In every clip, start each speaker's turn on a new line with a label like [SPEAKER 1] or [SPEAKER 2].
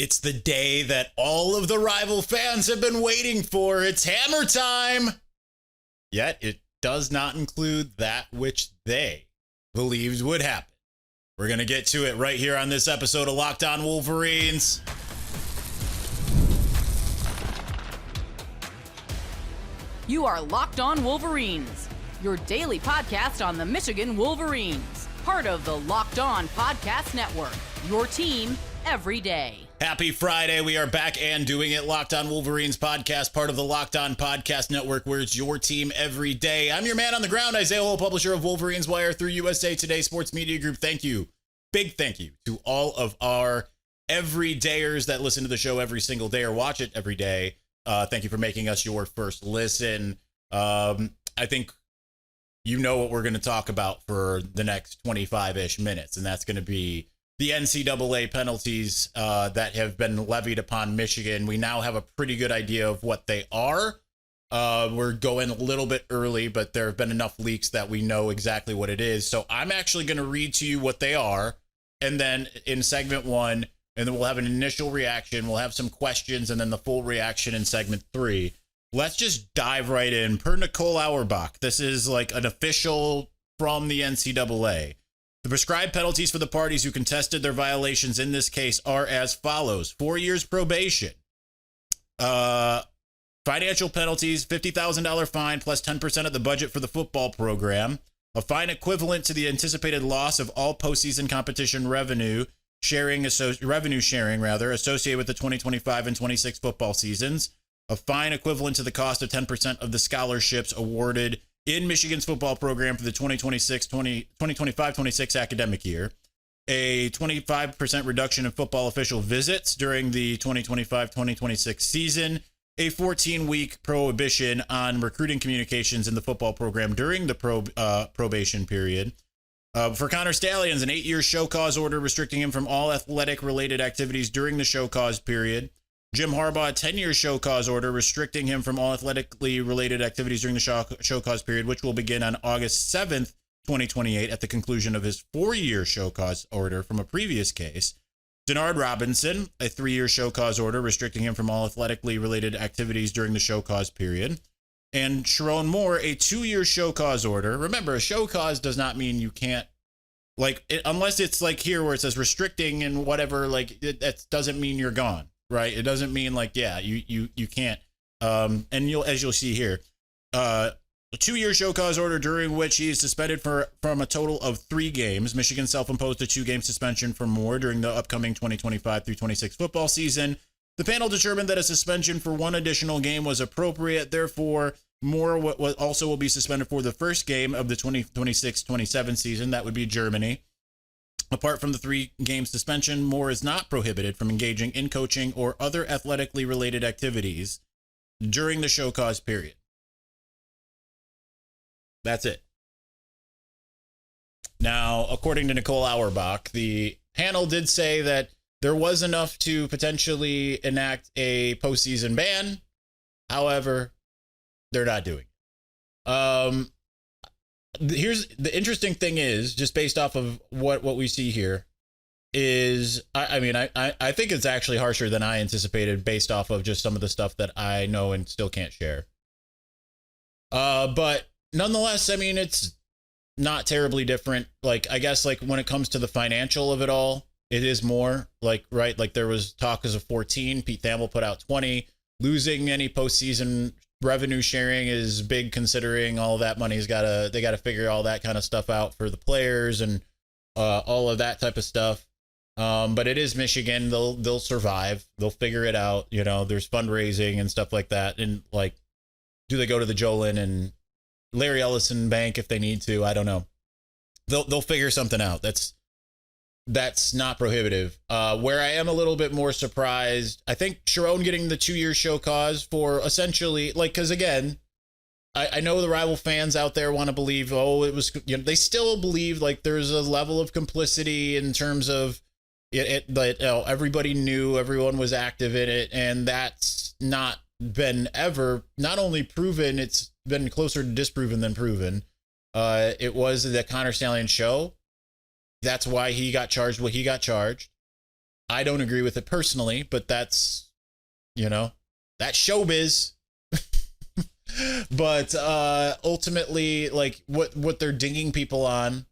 [SPEAKER 1] It's the day that all of the rival fans have been waiting for. It's hammer time. Yet it does not include that which they believed would happen. We're going to get to it right here on this episode of Locked On Wolverines.
[SPEAKER 2] You are Locked On Wolverines, your daily podcast on the Michigan Wolverines, part of the Locked On Podcast Network, your team every day.
[SPEAKER 1] Happy Friday. We are back and doing it. Locked On Wolverines podcast, part of the Locked On Podcast Network, where it's your team every day. I'm your man on the ground, Isaiah Hole, publisher of Wolverines Wire through USA Today Sports Media Group. Thank you. Big thank you to all of our everydayers that listen to the show every single day or watch it every day. Thank you for making us your first listen. I think you know what we're going to talk about for the next 25-ish minutes, and that's going to be the NCAA penalties that have been levied upon Michigan. We now have a pretty good idea of what they are. We're going a little bit early, but there have been enough leaks that we know exactly what it is. So I'm actually going to read to you what they are. And then in segment one, and then we'll have an initial reaction. We'll have some questions and then the full reaction in segment 3. Let's just dive right in. Per Nicole Auerbach, this is like an official from the NCAA. The prescribed penalties for the parties who contested their violations in this case are as follows. 4 years probation. Financial penalties, $50,000 fine plus 10% of the budget for the football program. A fine equivalent to the anticipated loss of all postseason competition revenue sharing associated with the 2025 and 26 football seasons. A fine equivalent to the cost of 10% of the scholarships awarded in Michigan's football program for the 2025-26 academic year. A 25% reduction in football official visits during the 2025-2026 season. A 14-week prohibition on recruiting communications in the football program during the probation period. For Connor Stallions, an 8-year show cause order restricting him from all athletic-related activities during the show cause period. Jim Harbaugh, a 10-year show cause order restricting him from all athletically related activities during the show cause period, which will begin on August 7th, 2028, at the conclusion of his 4-year show cause order from a previous case. Denard Robinson, a 3-year show cause order restricting him from all athletically related activities during the show cause period. And Sharon Moore, a 2-year show cause order. Remember, a show cause does not mean you can't, unless it's like here where it says restricting and whatever, that doesn't mean you're gone, right? It doesn't mean you can't. And as you'll see here, a 2-year show cause order during which he is suspended from a total of 3 games. Michigan self-imposed a 2-game suspension for Moore during the upcoming 2025 through 26 football season. The panel determined that a suspension for 1 additional game was appropriate. Therefore, Moore also will be suspended for the first game of the 2026-27 season. That would be Germany. Apart from the 3-game suspension, Moore is not prohibited from engaging in coaching or other athletically related activities during the show cause period. That's it. Now, according to Nicole Auerbach, the panel did say that there was enough to potentially enact a postseason ban. However, they're not doing it. Here's the interesting thing is, just based off of what we see here, is I think it's actually harsher than I anticipated based off of just some of the stuff that I know and still can't share. But nonetheless, it's not terribly different. I guess when it comes to the financial of it all, it is more right. There was talk as of 14. Pete Thamel put out 20. Losing any postseason revenue sharing is big, considering all that money's they got to figure all that kind of stuff out for the players and all of that type of stuff. But it is Michigan. They'll survive. They'll figure it out. There's fundraising and stuff like that. And do they go to the Jolin and Larry Ellison Bank if they need to? I don't know. They'll figure something out. That's not prohibitive. Where I am a little bit more surprised, I think Sharon getting the 2-year show cause for essentially, because again, I know the rival fans out there want to believe, it was, they still believe there's a level of complicity in terms of it, everybody knew, everyone was active in it, and that's not been ever, not only proven, it's been closer to disproven than proven. It was the Connor Stallion show. That's why he got charged what he got charged. I don't agree with it personally, but that's, that's showbiz. But ultimately, like what they're dinging people on,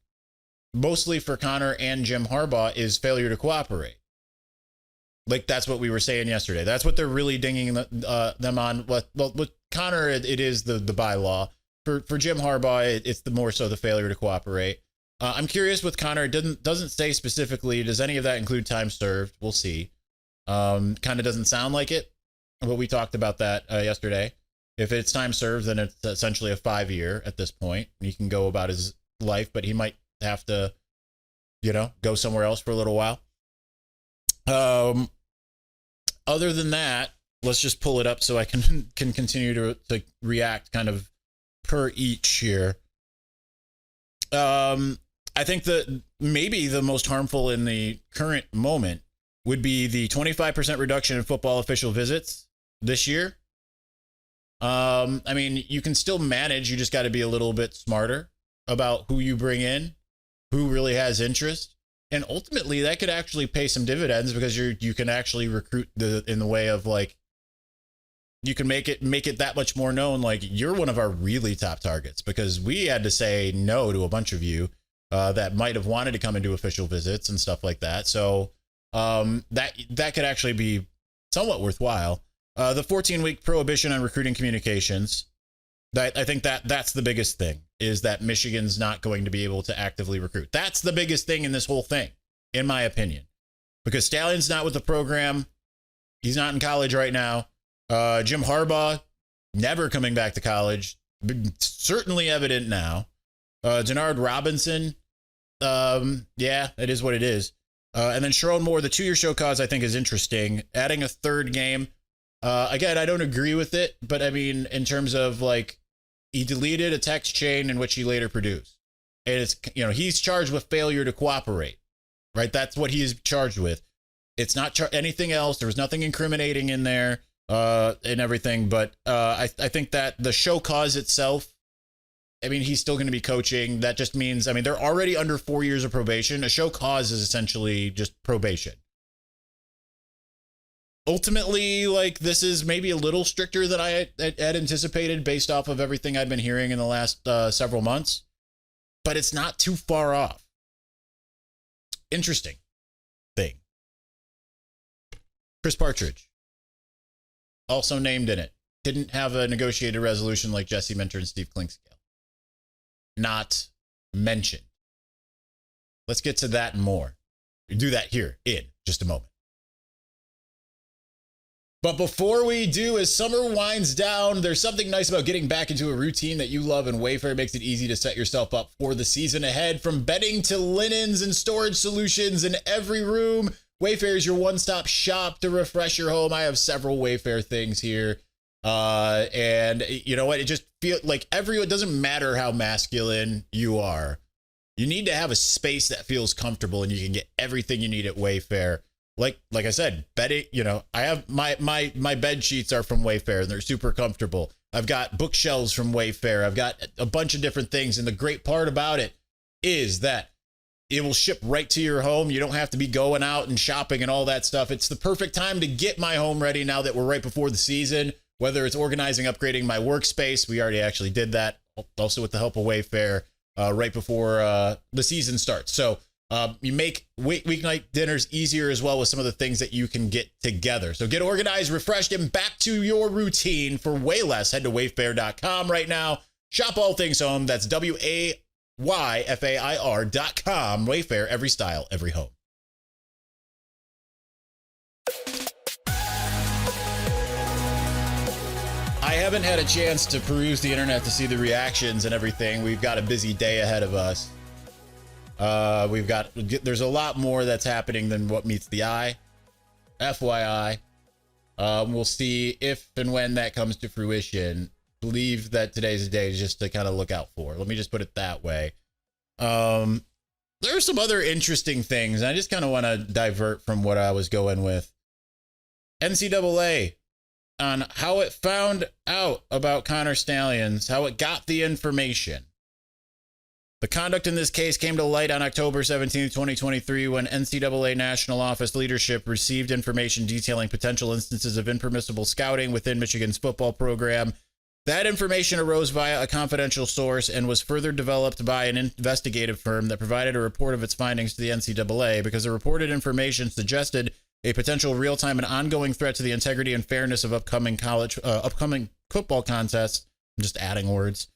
[SPEAKER 1] mostly for Connor and Jim Harbaugh, is failure to cooperate. Like, that's what we were saying yesterday. That's what they're really dinging them on. Well, with Connor, it is the bylaw. For Jim Harbaugh, it's the more so the failure to cooperate. I'm curious with Connor. It doesn't say specifically. Does any of that include time served? We'll see. Kind of doesn't sound like it, but we talked about that yesterday. If it's time served, then it's essentially a 5-year at this point. He can go about his life, but he might have to, go somewhere else for a little while. Other than that, let's just pull it up so I can continue to react kind of per each here. I think that maybe the most harmful in the current moment would be the 25% reduction in football official visits this year. I mean, you can still manage. You just got to be a little bit smarter about who you bring in, who really has interest. And ultimately, that could actually pay some dividends, because you can actually recruit in the way of, like, you can make it that much more known. Like, you're one of our really top targets, because we had to say no to a bunch of you that might have wanted to come and do official visits and stuff like that. So that could actually be somewhat worthwhile. The 14-week prohibition on recruiting communications. I think that's the biggest thing, is that Michigan's not going to be able to actively recruit. That's the biggest thing in this whole thing, in my opinion, because Stallion's not with the program. He's not in college right now. Jim Harbaugh, never coming back to college. Certainly evident now. Denard Robinson, yeah, it is what it is. And then Sharon Moore, the 2-year show cause, I think is interesting. Adding a third game. Again, I don't agree with it, but I mean, in terms of, like, he deleted a text chain in which he later produced. And it's, he's charged with failure to cooperate, right? That's what he is charged with. It's not anything else. There was nothing incriminating in there and everything. But I think that the show cause itself, I mean, he's still going to be coaching. That just means, I mean, they're already under 4 years of probation. A show cause is essentially just probation. Ultimately, like, this is maybe a little stricter than I had anticipated based off of everything I've been hearing in the last several months, but it's not too far off. Interesting thing. Chris Partridge, also named in it, didn't have a negotiated resolution like Jesse Minter and Steve Clinkscale. Not mentioned. Let's get to that and more. We'll do that here in just a moment. But before we do, as summer winds down, there's something nice about getting back into a routine that you love, and Wayfair makes it easy to set yourself up for the season ahead. From bedding to linens and storage solutions in every room, Wayfair is your one-stop shop to refresh your home. I have several Wayfair things here. And you know what? It just feels like it doesn't matter how masculine you are. You need to have a space that feels comfortable, and you can get everything you need at Wayfair. Like I said, bedding, I have my bed sheets are from Wayfair, and they're super comfortable. I've got bookshelves from Wayfair. I've got a bunch of different things. And the great part about it is that it will ship right to your home. You don't have to be going out and shopping and all that stuff. It's the perfect time to get my home ready now that we're right before the season, whether it's organizing, upgrading my workspace. We already actually did that, also with the help of Wayfair, right before the season starts. So you make weeknight dinners easier as well with some of the things that you can get together. So get organized, refreshed, and back to your routine for way less. Head to wayfair.com right now. Shop all things home. That's WAYFAIR.com. Wayfair, every style, every home. I haven't had a chance to peruse the internet to see the reactions and everything. We've got a busy day ahead of us. There's a lot more that's happening than what meets the eye. FYI. We'll see if and when that comes to fruition. Believe that today's a day just to kind of look out for. Let me just put it that way. There are some other interesting things. I just kind of want to divert from what I was going with. NCAA on how it found out about Connor Stalions, how it got the information. The conduct in this case came to light on October 17, 2023, when NCAA National Office leadership received information detailing potential instances of impermissible scouting within Michigan's football program. That information arose via a confidential source and was further developed by an investigative firm that provided a report of its findings to the NCAA because the reported information suggested a potential real-time and ongoing threat to the integrity and fairness of upcoming football contests. I'm just adding words.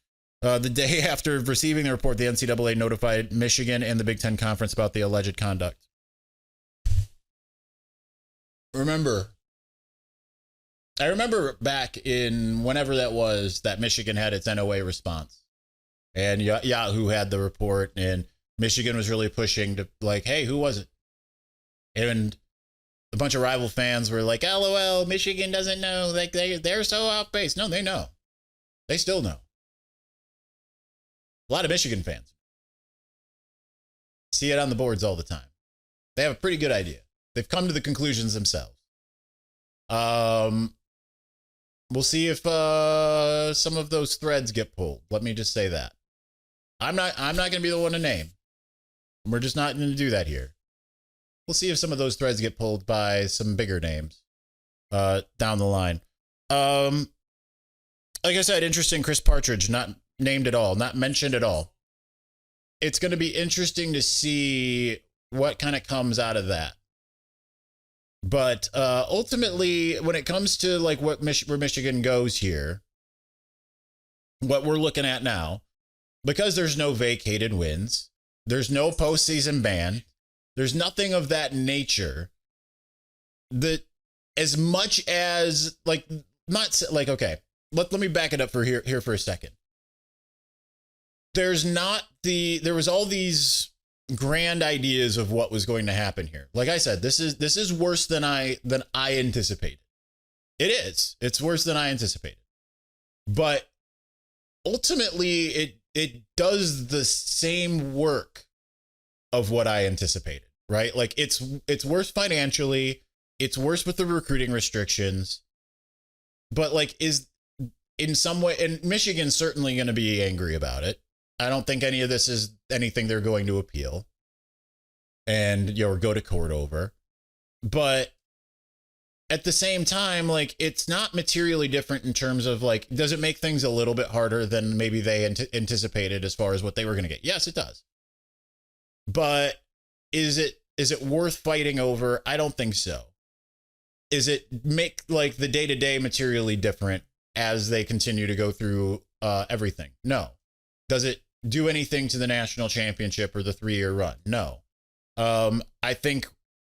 [SPEAKER 1] The day after receiving the report, the NCAA notified Michigan and the Big Ten Conference about the alleged conduct. I remember back in whenever that was that Michigan had its NOA response. And Yahoo had the report, and Michigan was really pushing to like, hey, who was it? And a bunch of rival fans were like, LOL, Michigan doesn't know. Like they're so off base. No, they know. They still know. A lot of Michigan fans see it on the boards all the time. They have a pretty good idea. They've come to the conclusions themselves. We'll see if some of those threads get pulled. Let me just say that. I'm not going to be the one to name. We're just not going to do that here. We'll see if some of those threads get pulled by some bigger names down the line. Like I said, interesting. Chris Partridge, not named at all, not mentioned at all. It's going to be interesting to see what kind of comes out of that. But ultimately, when it comes to like where Michigan goes here, what we're looking at now, because there's no vacated wins, there's no postseason ban, there's nothing of that nature. That as much as like not like okay, let me back it up for here for a second. There was all these grand ideas of what was going to happen here. Like I said, this is worse than I anticipated. It is. It's worse than I anticipated. But ultimately it does the same work of what I anticipated, right? Like it's worse financially, it's worse with the recruiting restrictions. But like is in some way, and Michigan's certainly going to be angry about it. I don't think any of this is anything they're going to appeal and or go to court over. But at the same time, like it's not materially different in terms of like, does it make things a little bit harder than maybe they anticipated as far as what they were going to get? Yes, it does. But is it worth fighting over? I don't think so. Is it make like the day-to-day materially different as they continue to go through everything? No. Does it do anything to the national championship or the 3-year run? No. I think,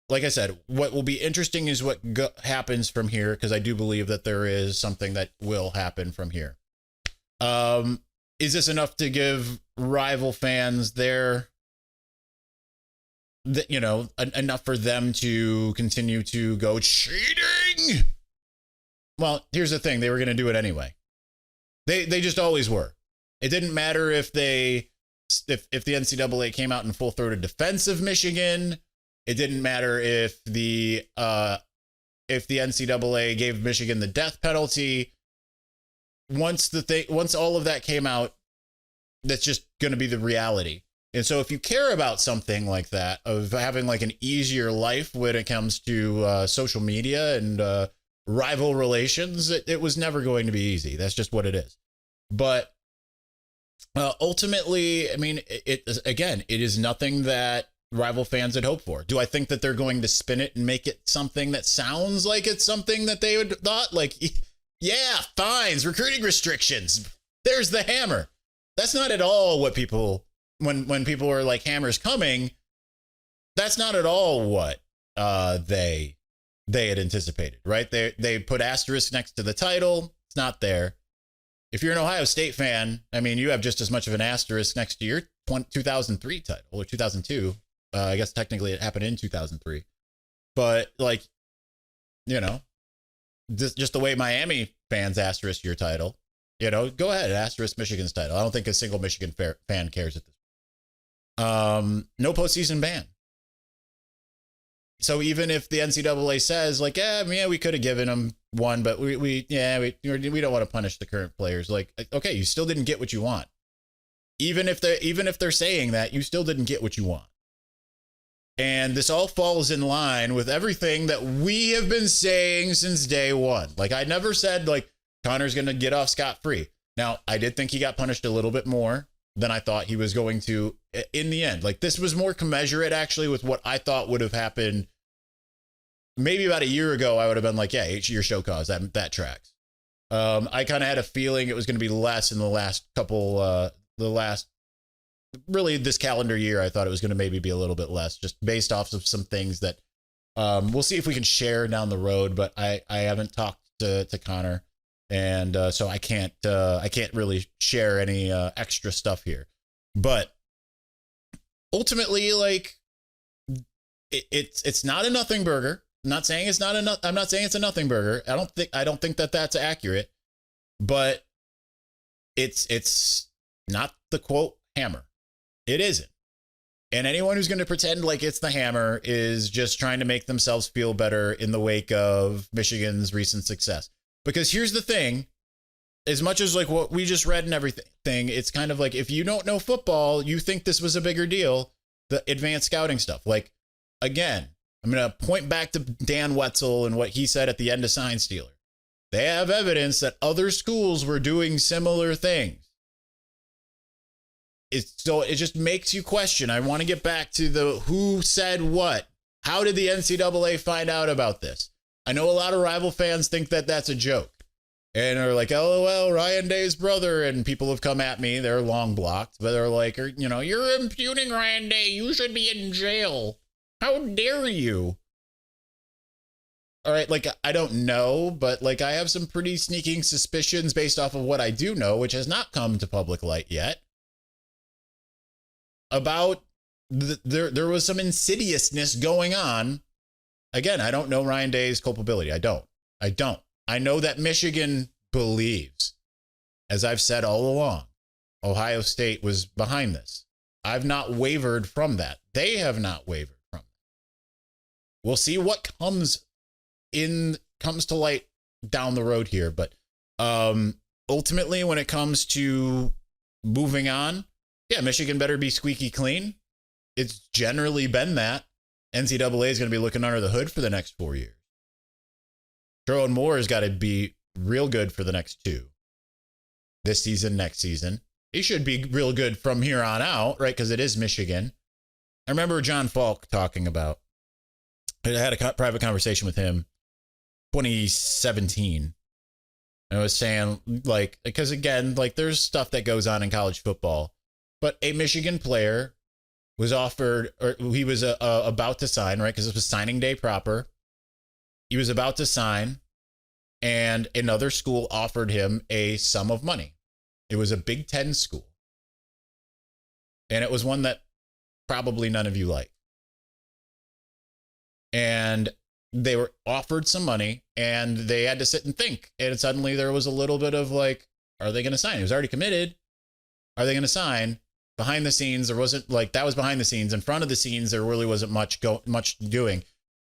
[SPEAKER 1] like I said, what will be interesting is what happens from here, because I do believe that there is something that will happen from here. Is this enough to give rival fans enough for them to continue to go cheating? Well, here's the thing. They were going to do it anyway. They just always were. It didn't matter if the NCAA came out in full-throated defense of Michigan. It didn't matter if the NCAA gave Michigan the death penalty. Once all of that came out, that's just going to be the reality. And so if you care about something like that, of having like an easier life when it comes to social media and rival relations, it was never going to be easy. That's just what it is. But ultimately, I mean, it is nothing that rival fans had hoped for. Do I think that they're going to spin it and make it something that sounds like it's something that they would thought? Like, yeah, fines, recruiting restrictions. There's the hammer. That's not at all what people, when people are like hammers coming, that's not at all what they had anticipated, right? They put asterisk next to the title. It's not there. If you're an Ohio State fan, I mean, you have just as much of an asterisk next to your 2003 title or 2002. I guess technically it happened in 2003. But like, just the way Miami fans asterisk your title, go ahead, asterisk Michigan's title. I don't think a single Michigan fan cares at this point. No postseason ban. So even if the NCAA says like, yeah, we could have given them one, but we don't want to punish the current players. Like, okay, you still didn't get what you want. even if they're saying that, you still didn't get what you want. And this all falls in line with everything that we have been saying since day one. Like, I never said, like, Connor's going to get off scot-free. Now, I did think he got punished a little bit more than I thought he was going to in the end. Like, this was more commensurate, actually, with what I thought would have happened. Maybe about a year ago, I would have been like, yeah, 8-year show cause. That tracks. I kind of had a feeling it was going to be less in the last couple, really this calendar year. I thought it was going to maybe be a little bit less, just based off of some things that we'll see if we can share down the road. But I haven't talked to Connor, and so I can't really share any extra stuff here. But ultimately, like, it's not a nothing burger. I'm not saying it's a nothing burger. I don't think that that's accurate, but it's not the quote hammer. It isn't. And anyone who's going to pretend like it's the hammer is just trying to make themselves feel better in the wake of Michigan's recent success. Because here's the thing, as much as like what we just read and everything, it's kind of like, if you don't know football, you think this was a bigger deal, the advanced scouting stuff. Like, again, I'm going to point back to Dan Wetzel and what he said at the end of Sign Stealer. They have evidence that other schools were doing similar things. So it just makes you question. I want to get back to the who said what. How did the NCAA find out about this? I know a lot of rival fans think that that's a joke and are like, LOL, Ryan Day's brother. And people have come at me. They're long blocked, but they're like, you know, you're impugning Ryan Day. You should be in jail. How dare you? All right, like, I don't know, but like, I have some pretty sneaking suspicions based off of what I do know, which has not come to public light yet, about there was some insidiousness going on. Again, I don't know Ryan Day's culpability. I don't. I know that Michigan believes, as I've said all along, Ohio State was behind this. I've not wavered from that. They have not wavered from it. We'll see what comes to light down the road here. But ultimately, when it comes to moving on, yeah, Michigan better be squeaky clean. It's generally been that. NCAA is going to be looking under the hood for the next 4 years. Sherrod Moore has got to be real good for the next 2. This season, next season. He should be real good from here on out, right? Because it is Michigan. I remember John Falk talking about, I had a private conversation with him 2017. I was saying, like, because again, like, there's stuff that goes on in college football. But a Michigan player was offered, or he was about to sign, right? Because it was signing day proper. He was about to sign, and another school offered him a sum of money. It was a Big Ten school. And it was one that probably none of you like. And they were offered some money, and they had to sit and think. And suddenly there was a little bit of like, are they going to sign? He was already committed. Are they going to sign? Behind the scenes, there wasn't, like, that was behind the scenes. In front of the scenes, there really wasn't much doing.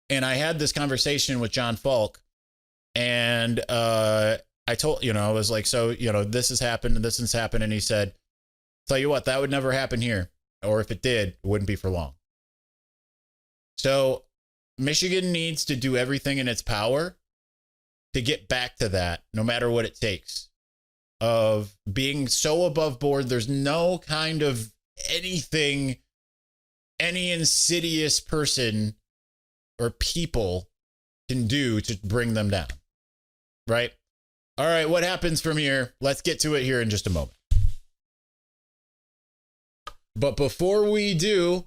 [SPEAKER 1] And I had this conversation with John Falk, and I told, I was like, so, this has happened and this has happened. And he said, tell you what, that would never happen here. Or if it did, it wouldn't be for long. So Michigan needs to do everything in its power to get back to that, no matter what it takes. Of being so above board, there's no kind of anything, any insidious person or people can do to bring them down. Right? All right, what happens from here? Let's get to it here in just a moment. But before we do,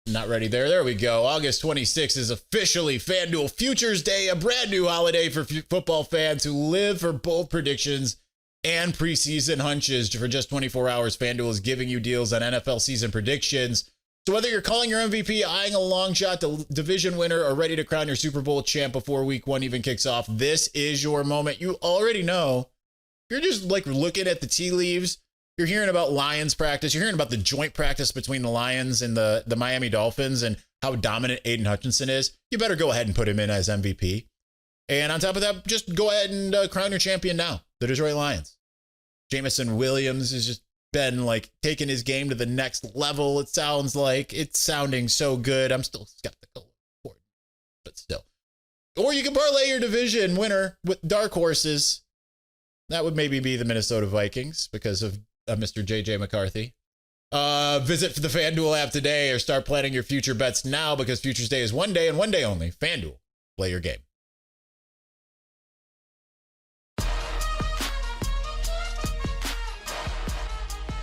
[SPEAKER 1] not ready there. There we go. August 26th is officially FanDuel Futures Day, a brand new holiday for football fans who live for bold predictions and preseason hunches. For just 24 hours, FanDuel is giving you deals on NFL season predictions. So whether you're calling your MVP, eyeing a long shot to division winner, or ready to crown your Super Bowl champ before week 1 even kicks off, this is your moment. You already know. You're just like looking at the tea leaves. You're hearing about Lions practice. You're hearing about the joint practice between the Lions and the Miami Dolphins and how dominant Aiden Hutchinson is. You better go ahead and put him in as MVP. And on top of that, just go ahead and crown your champion now, the Detroit Lions. Jamison Williams is just been like taking his game to the next level. It sounds like it's sounding so good. I'm still skeptical, but still. Or you can parlay your division winner with dark horses. That would maybe be the Minnesota Vikings because of Mr. JJ McCarthy. Visit the FanDuel app today or start planning your future bets now because Futures Day is one day and one day only. FanDuel, play your game.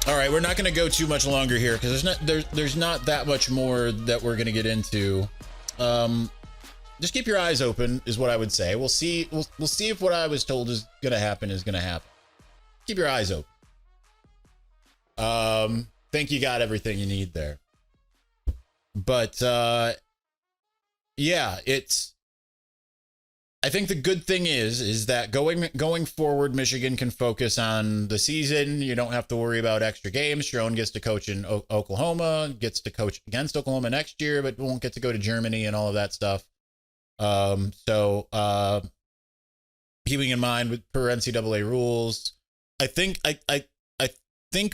[SPEAKER 1] All right, we're not going to go too much longer here because there's not that much more that we're going to get into. Just keep your eyes open is what I would say. We'll see. We'll see if what I was told is going to happen is going to happen. Keep your eyes open. Think you got everything you need there. But yeah, I think the good thing is that going forward, Michigan can focus on the season. You don't have to worry about extra games. Sharon gets to coach in Oklahoma, gets to coach against Oklahoma next year, but won't get to go to Germany and all of that stuff. So keeping in mind with per NCAA rules, I think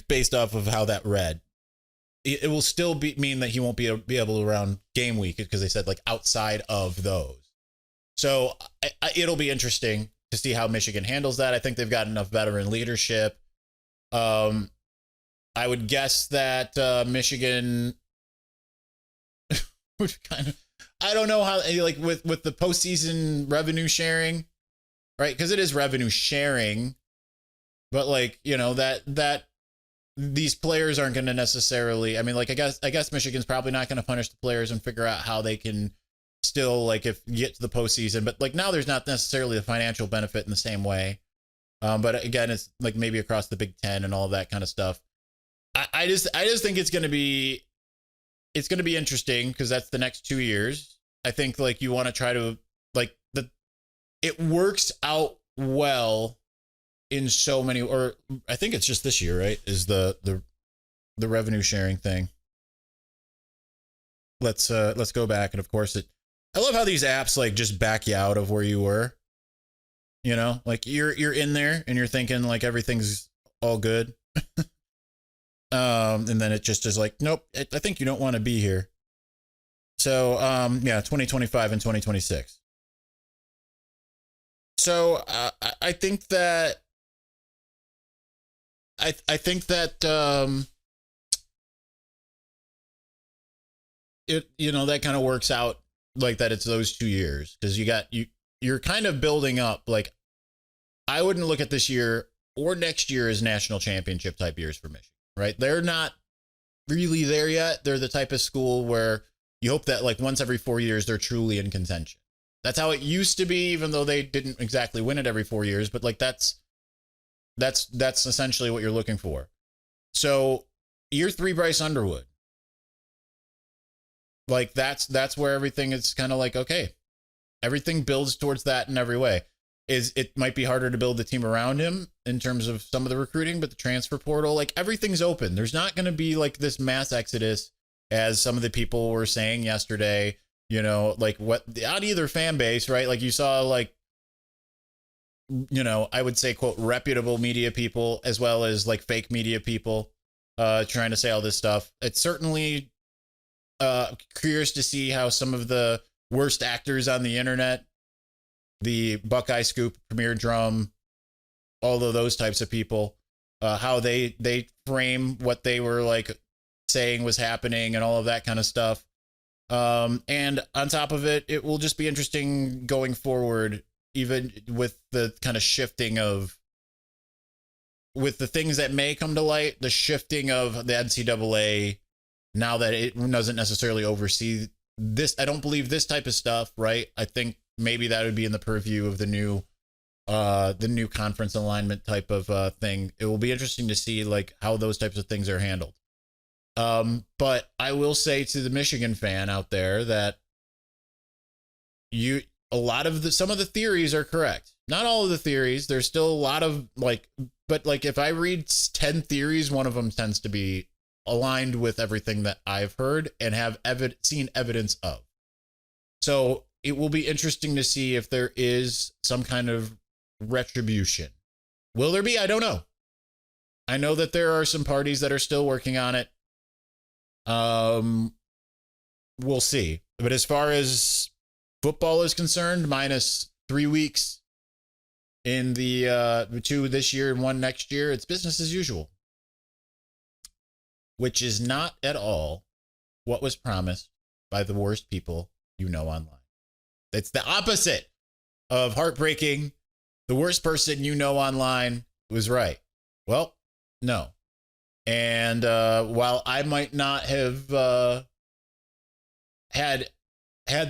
[SPEAKER 1] based off of how that read, it will still mean that he won't be able to around game week because they said like outside of those. So it'll be interesting to see how Michigan handles that. I think they've got enough veteran leadership. I would guess that Michigan would kind of, I don't know how, like with the postseason revenue sharing, right? Because it is revenue sharing, but like, you know, that these players aren't going to necessarily, I mean, like, I guess Michigan's probably not going to punish the players and figure out how they can still, like, if you get to the postseason, but like now there's not necessarily a financial benefit in the same way. But again, it's like maybe across the Big Ten and all of that kind of stuff. I just think it's going to be interesting because that's the next 2 years. I think like you want to try to like it works out well in so many, or I think it's just this year, right? Is the revenue sharing thing. Let's go back. And of course I love how these apps like just back you out of where you were, you know, like you're in there and you're thinking like everything's all good. And then it just is like, nope, I think you don't want to be here. So, yeah, 2025 and 2026. So, I think that, I think that, it, you know, that kind of works out like that. It's those 2 years because you're kind of building up. Like, I wouldn't look at this year or next year as national championship type years for Michigan, right? They're not really there yet. They're the type of school where you hope that like once every 4 years, they're truly in contention. That's how it used to be, even though they didn't exactly win it every 4 years, but like that's essentially what you're looking for. So year 3, Bryce Underwood, like that's where everything is kind of like, okay, everything builds towards that in every way. It might be harder to build the team around him in terms of some of the recruiting, but the transfer portal, like everything's open. There's not going to be like this mass exodus as some of the people were saying yesterday, you know, like what on either fan base, right? Like you saw like, you know, I would say, quote, reputable media people as well as like fake media people trying to say all this stuff. It's certainly curious to see how some of the worst actors on the internet, the Buckeye Scoop, Premier Drum, all of those types of people, how they frame what they were like saying was happening and all of that kind of stuff. And on top of it, it will just be interesting going forward, even with the kind of shifting of, with the things that may come to light, the shifting of the NCAA now that it doesn't necessarily oversee this. I don't believe this type of stuff, right? I think maybe that would be in the purview of the new conference alignment type of thing. It will be interesting to see like how those types of things are handled. But I will say to the Michigan fan out there that some of the theories are correct. Not all of the theories. There's still a lot of like, but like if I read 10 theories, one of them tends to be aligned with everything that I've heard and have seen evidence of. So it will be interesting to see if there is some kind of retribution. Will there be? I don't know. I know that there are some parties that are still working on it. We'll see. But as far as football is concerned, minus 3 weeks in the 2 this year and 1 next year, it's business as usual, which is not at all what was promised by the worst people you know online. It's the opposite of heartbreaking. The worst person you know online was right. Well, no. And while I might not have had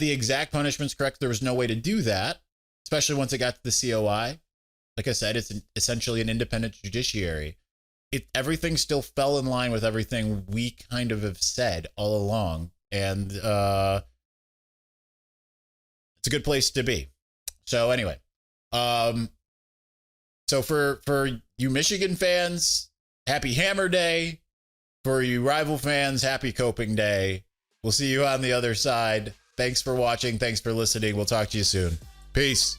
[SPEAKER 1] the exact punishments correct, there was no way to do that, especially once it got to the COI. Like I said, it's essentially an independent judiciary. Everything still fell in line with everything we kind of have said all along. And it's a good place to be. So anyway, so for you Michigan fans, happy Hammer Day. For you rival fans, happy Coping Day. We'll see you on the other side. Thanks for watching. Thanks for listening. We'll talk to you soon. Peace.